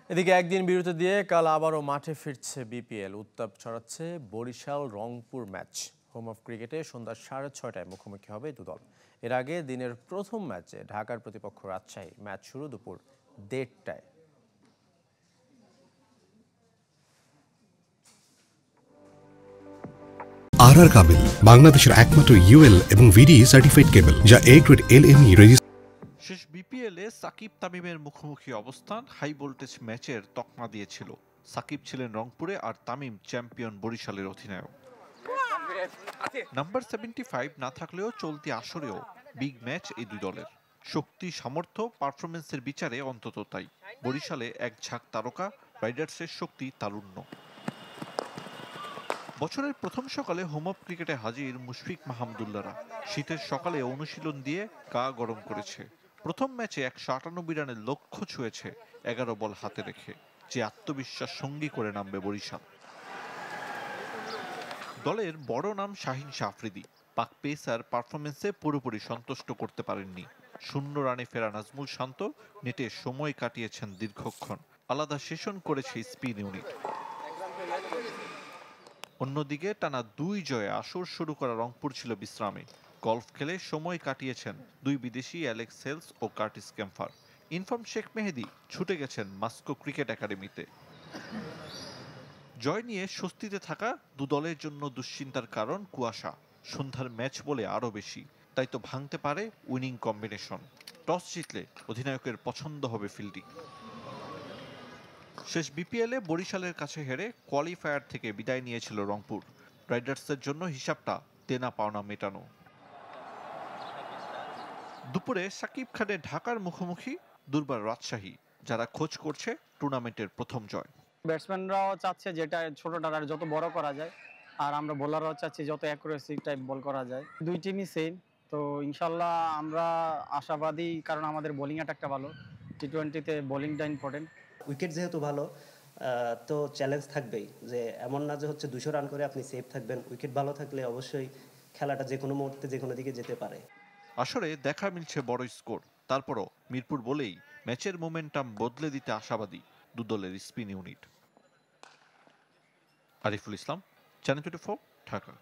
এদিকে একদিন বিরতি দিয়ে কাল আবারও মাঠে ফিরছে বিপিএল। উত্তাপ ছড়াচ্ছে Barishal Rangpur match. Home of ক্রিকেটে সন্ধ্যা 6:30টায় মুখোমুখি হবে দুদল। এর আগে দিনের প্রথম ম্যাচে ঢাকার প্রতিপক্ষ রাজশাহী। ম্যাচ শুরু দুপুর 1:30টায়। আর কাবেল বাংলাদেশের একমাত্র ইউএল এবং ভিডি সার্টিফাইড কেবল যা এ গ্রেড এলএমই রেজিস্ট্রেশন। শেষ বিপিএলে সাকিব তামিমের মুখোমুখি অবস্থান হাই ভোল্টেজ ম্যাচের তকমা দিয়েছিল। সাকিব ছিলেন রংপুরে আর তামিম চ্যাম্পিয়ন বরিশালের অধিনায়ক। নাম্বার 75 না থাকলেও চলতি আসরেও বিগ ম্যাচ এই দুই দলের। শক্তি সামর্থ্য পারফরমেন্সের বিচারে অন্তত তাই। বরিশালে এক ঝাঁক তারকা, রাইডার্সের শক্তি তারুণ্য। বছরের প্রথম সকালে হোম অফ ক্রিকেটে হাজির মুশফিক মাহমুদুল্লাহরা। শীতের সকালে অনুশীলন দিয়ে গা গরম করেছে। প্রথম ম্যাচে 198 রানের লক্ষ্য ছুঁয়েছে 11 বল হাতে রেখে। যে আত্মবিশ্বাস সঙ্গী করে নামবে বরিশাল। দলের বড় নাম শাহিন শাহ আফ্রিদি। পাক পেসার পারফরমেন্সে পুরোপুরি সন্তুষ্ট করতে পারেননি। 0 রানে ফেরা নাজমুল শান্ত নেটে সময় কাটিয়েছেন দীর্ঘক্ষণ। আলাদা সেশন করেছে স্পিন ইউনিট। অন্যদিকে টানা 2 জয়ে আসর শুরু করা রংপুর ছিল বিশ্রামে। গলফ খেলে সময় কাটিয়েছেন দুই বিদেশি অ্যালেক্স হেলস ও কার্টিস ক্যাম্পার। ইনফর্ম শেখ মেহেদী ছুটে গেছেন মাস্কো ক্রিকেট একাডেমিতে। জয় নিয়ে স্বস্তিতে থাকা দু দলের জন্য দুশ্চিন্তার কারণ কুয়াশা। সন্ধ্যার ম্যাচ বলে আরও বেশি, তাই তো ভাঙতে পারে উইনিং কম্বিনেশন। টস জিতলে অধিনায়কের পছন্দ হবে ফিল্ডিং। শেষ বিপিএলে বরিশালের কাছে হেরে কোয়ালিফায়ার থেকে বিদায় নিয়েছিল রংপুর। রাইডার্সের জন্য হিসাবটা দেনা পাওনা মেটানো। দুপুরে সাকিব খানের ঢাকার মুখোমুখি দুর্বার রাজশাহী, যারা খোঁজ করছে টুর্নামেন্টের প্রথম জয়। ব্যাটসম্যানরাও চাচ্ছে যেটা ছোট ডাকার যত বড় করা যায়, আর আমরা বোলাররাও চাচ্ছি যত অ্যাকুরেসি টাইপ বল করা যায়। দুই টিমই সেম, তো ইনশাল্লাহ আমরা আশাবাদী, কারণ আমাদের বোলিং অ্যাটাকটা ভালো। টি-20-তে বোলিংটা ইম্পর্টেন্ট। উইকেট যেহেতু ভালো, তো চ্যালেঞ্জ থাকবেই, যে এমন না যে হচ্ছে 200 রান করে আপনি সেফ থাকবেন। উইকেট ভালো থাকলে অবশ্যই খেলাটা যে কোনো মুহূর্তে যে কোনো দিকে যেতে পারে। আসরে দেখা মিলছে বড় স্কোর, তারপরও মিরপুর বলেই ম্যাচের মোমেন্টাম বদলে দিতে আশাবাদী দু দলের spin unit. Ariful Islam, channel 24, Dhaka.